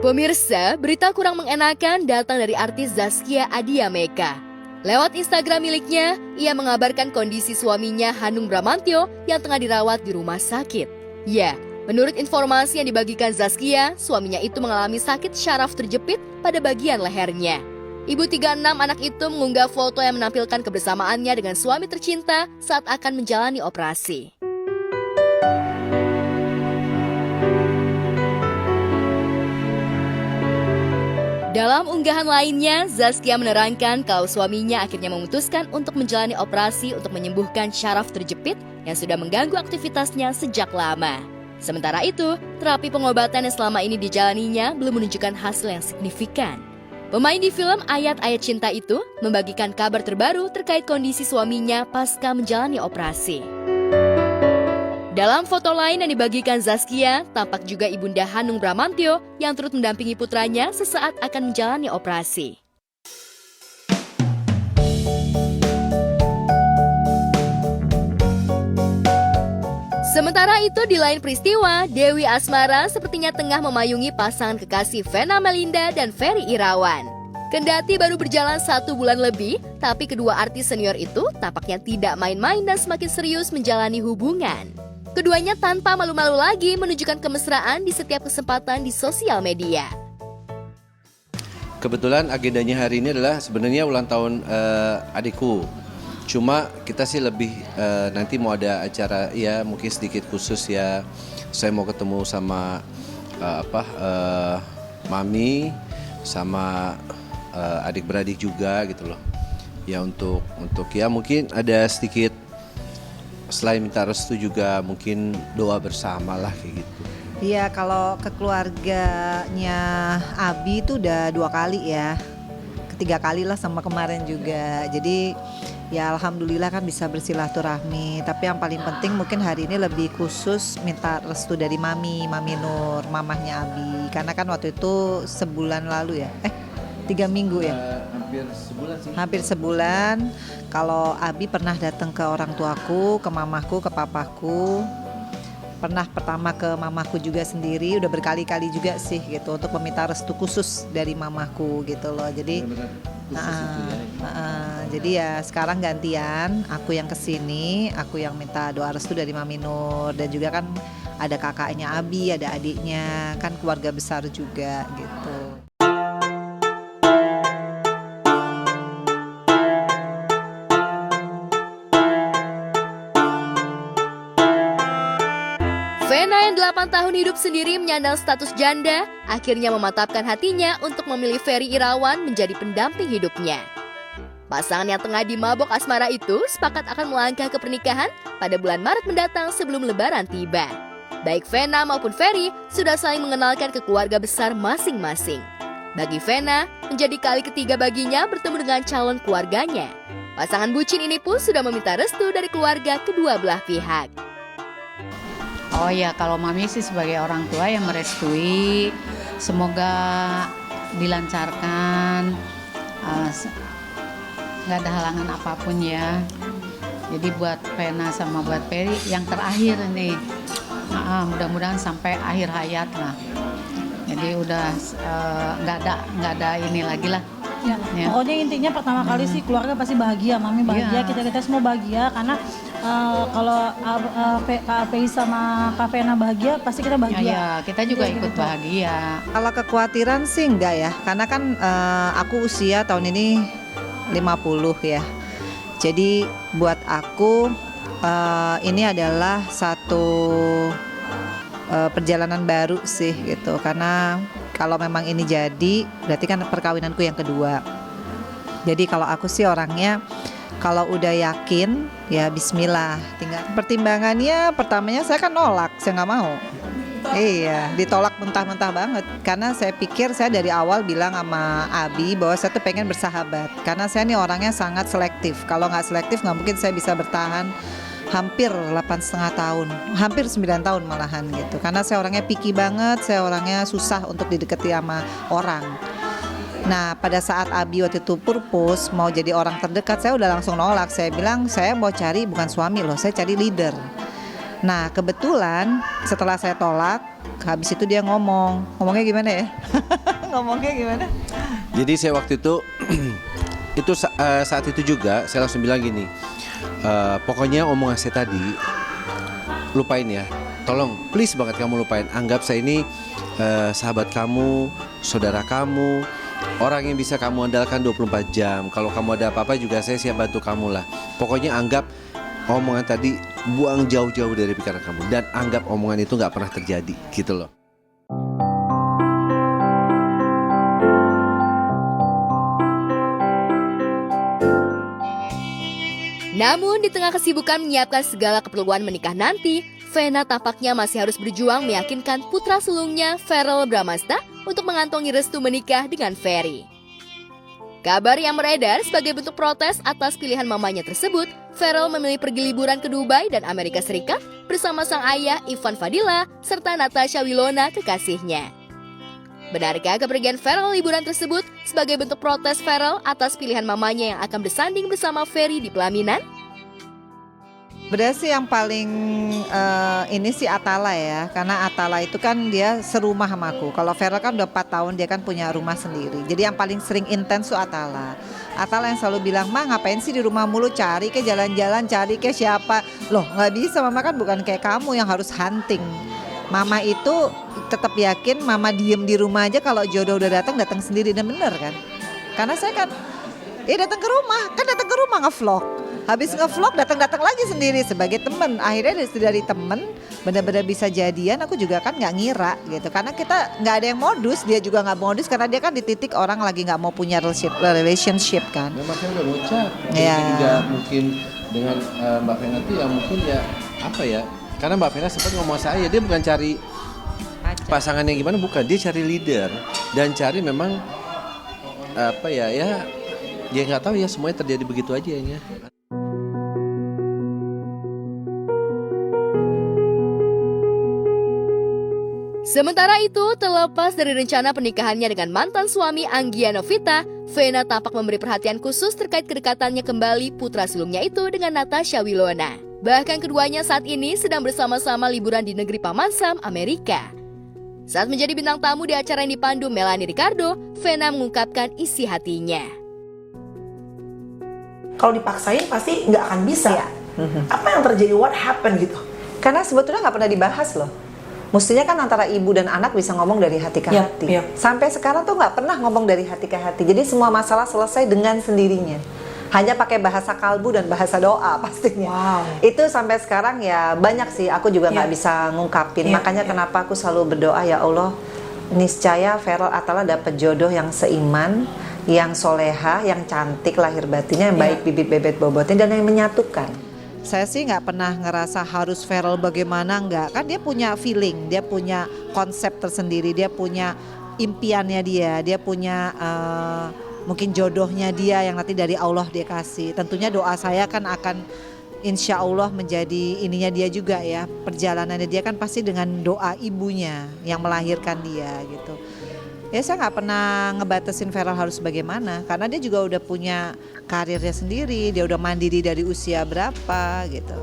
Pemirsa, berita kurang mengenakan datang dari artis Zaskia Adia Meka. Lewat Instagram miliknya, ia mengabarkan kondisi suaminya Hanung Bramantyo yang tengah dirawat di rumah sakit. Ya, menurut informasi yang dibagikan Zaskia, suaminya itu mengalami sakit syaraf terjepit pada bagian lehernya. Ibu 36 anak itu mengunggah foto yang menampilkan kebersamaannya dengan suami tercinta saat akan menjalani operasi. Dalam unggahan lainnya, Zaskia menerangkan kalau suaminya akhirnya memutuskan untuk menjalani operasi untuk menyembuhkan syaraf terjepit yang sudah mengganggu aktivitasnya sejak lama. Sementara itu, terapi pengobatan yang selama ini dijalaninya belum menunjukkan hasil yang signifikan. Pemain di film Ayat-Ayat Cinta itu membagikan kabar terbaru terkait kondisi suaminya pasca menjalani operasi. Dalam foto lain yang dibagikan Zaskia, tampak juga ibunda Hanung Bramantyo yang turut mendampingi putranya sesaat akan menjalani operasi. Sementara itu di lain peristiwa, Dewi Asmara sepertinya tengah memayungi pasangan kekasih Vena Melinda dan Ferry Irawan. Kendati baru berjalan 1 bulan lebih, tapi kedua artis senior itu tampaknya tidak main-main dan semakin serius menjalani hubungan. Keduanya tanpa malu-malu lagi menunjukkan kemesraan di setiap kesempatan di sosial media. Kebetulan agendanya hari ini adalah sebenarnya ulang tahun adikku. Cuma kita sih lebih nanti mau ada acara ya mungkin sedikit khusus ya. Saya mau ketemu sama mami sama adik beradik juga gitu loh. Ya untuk ya mungkin ada sedikit selain minta restu juga mungkin doa bersama lah kayak gitu. Iya, kalau ke keluarganya Abi itu udah 2 kali ya, ketiga kali lah sama kemarin juga. Jadi ya alhamdulillah kan bisa bersilaturahmi. Tapi yang paling penting mungkin hari ini lebih khusus minta restu dari Mami Nur, mamahnya Abi. Karena kan waktu itu sebulan lalu ya, 3 minggu ya. Hampir sebulan sih. Hampir sebulan. Kalau Abi pernah datang ke orang tuaku, ke mamaku, ke papaku. Pernah pertama ke mamaku juga sendiri, udah berkali-kali juga sih gitu untuk meminta restu khusus dari mamaku gitu loh. Jadi jadi ya sekarang gantian, aku yang kesini, aku yang minta doa restu dari Mami Nur. Dan juga kan ada kakaknya Abi, ada adiknya, kan keluarga besar juga gitu. Vena yang 8 tahun hidup sendiri menyandang status janda, akhirnya memantapkan hatinya untuk memilih Ferry Irawan menjadi pendamping hidupnya. Pasangan yang tengah dimabok asmara itu sepakat akan melangkah ke pernikahan pada bulan Maret mendatang sebelum Lebaran tiba. Baik Vena maupun Ferry sudah saling mengenalkan ke keluarga besar masing-masing. Bagi Vena, menjadi kali ketiga baginya bertemu dengan calon keluarganya. Pasangan bucin ini pun sudah meminta restu dari keluarga kedua belah pihak. Oh ya, kalau Mami sih sebagai orang tua yang merestui, semoga dilancarkan, nggak ada halangan apapun ya. Jadi buat Vena sama buat Ferry yang terakhir nih, mudah-mudahan sampai akhir hayat lah. Jadi udah nggak ada ini lagi lah. Ya, pokoknya intinya pertama kali sih keluarga pasti bahagia, Mami bahagia, kita semua bahagia karena kalau Kak Fei sama Kak Vena bahagia, pasti kita bahagia. Ya, kita juga ikut bahagia. Kalau kekhawatiran sih enggak ya, karena kan aku usia tahun ini 50 ya. Jadi buat aku ini adalah satu perjalanan baru sih gitu, karena kalau memang ini jadi, berarti kan perkawinanku yang kedua. Jadi kalau aku sih orangnya, kalau udah yakin, ya bismillah. Tinggal pertimbangannya, pertamanya saya kan nolak, saya nggak mau. Iya, ditolak mentah-mentah banget. Karena saya pikir, saya dari awal bilang sama Abi bahwa saya tuh pengen bersahabat. Karena saya nih orangnya sangat selektif. Kalau nggak selektif, nggak mungkin saya bisa bertahan hampir 8,5 tahun, hampir 9 tahun malahan gitu. Karena saya orangnya picky banget, saya orangnya susah untuk didekati sama orang. Nah pada saat Abi waktu itu purpose mau jadi orang terdekat, saya udah langsung nolak. Saya bilang saya mau cari bukan suami loh, saya cari leader. Nah kebetulan setelah saya tolak, habis itu dia ngomongnya gimana ya? Ngomongnya gimana? Jadi saya waktu itu saat itu juga saya langsung bilang gini, pokoknya omongan saya tadi lupain ya, tolong please banget kamu lupain. Anggap saya ini sahabat kamu, saudara kamu, orang yang bisa kamu andalkan 24 jam. Kalau kamu ada apa-apa juga saya siap bantu kamu lah. Pokoknya anggap omongan tadi buang jauh-jauh dari pikiran kamu, dan anggap omongan itu nggak pernah terjadi gitu loh. Namun di tengah kesibukan menyiapkan segala keperluan menikah nanti, Vena tampaknya masih harus berjuang meyakinkan putra sulungnya Verrell Bramasta untuk mengantongi restu menikah dengan Ferry. Kabar yang beredar sebagai bentuk protes atas pilihan mamanya tersebut, Verrell memilih pergi liburan ke Dubai dan Amerika Serikat bersama sang ayah Ivan Fadila serta Natasha Wilona kekasihnya. Benarkah kepergian Verrell liburan tersebut sebagai bentuk protes Verrell atas pilihan mamanya yang akan bersanding bersama Ferry di pelaminan? Sebenarnya sih yang paling ini sih Atala ya, karena Atala itu kan dia serumah sama aku. Kalau Verrell kan udah 4 tahun dia kan punya rumah sendiri. Jadi yang paling sering intens tuh Atala. Atala yang selalu bilang, "Ma ngapain sih di rumah mulu, cari ke jalan-jalan, cari ke siapa." Loh nggak bisa, Mama kan bukan kayak kamu yang harus hunting. Mama itu tetap yakin Mama diem di rumah aja, kalau jodoh udah datang sendiri, dan bener kan. Karena saya kan datang ke rumah nge-vlog. Habis nge-vlog datang lagi sendiri sebagai temen. Akhirnya dari temen benar-benar bisa jadian. Aku juga kan nggak ngira gitu, karena kita nggak ada yang modus, dia juga nggak modus, karena dia kan di titik orang lagi nggak mau punya relationship kan. Memang saya udah bocah. Iya. Juga mungkin dengan Mbak Vena tuh ya mungkin ya apa ya? Karena Mbak Vena sempat ngomong saya, dia bukan cari pasangan yang gimana, bukan, dia cari leader dan cari memang apa ya dia nggak tahu ya, semuanya terjadi begitu aja ya. Sementara itu, terlepas dari rencana pernikahannya dengan mantan suami Anggia Novita, Vena tampak memberi perhatian khusus terkait kedekatannya kembali putra sulungnya itu dengan Natasha Wilona. Bahkan keduanya saat ini sedang bersama-sama liburan di negeri Paman Sam, Amerika. Saat menjadi bintang tamu di acara yang dipandu Melanie Ricardo, Vena mengungkapkan isi hatinya. Kalau dipaksain pasti nggak akan bisa. Iya. Apa yang terjadi? What happened gitu? Karena sebetulnya nggak pernah dibahas loh. Mestinya kan antara ibu dan anak bisa ngomong dari hati ke hati. Yap. Sampai sekarang tuh nggak pernah ngomong dari hati ke hati. Jadi semua masalah selesai dengan sendirinya. Hanya pakai bahasa kalbu dan bahasa doa pastinya. Wow. Itu sampai sekarang ya banyak sih. Aku juga nggak bisa ngungkapin. Makanya kenapa aku selalu berdoa, ya Allah, niscaya Verrell Atala dapat jodoh yang seiman, yang soleha, yang cantik lahir batinnya, yang baik bibit bebet bobotnya, dan yang menyatukan. Saya sih nggak pernah ngerasa harus Verrell bagaimana, nggak. Kan dia punya feeling, dia punya konsep tersendiri, dia punya impiannya dia punya mungkin jodohnya dia yang nanti dari Allah dia kasih. Tentunya doa saya kan akan insya Allah menjadi ininya dia juga ya. Perjalanannya dia kan pasti dengan doa ibunya yang melahirkan dia gitu. Ya saya nggak pernah ngebatasin Verrell harus bagaimana, karena dia juga udah punya karirnya sendiri, dia udah mandiri dari usia berapa gitu.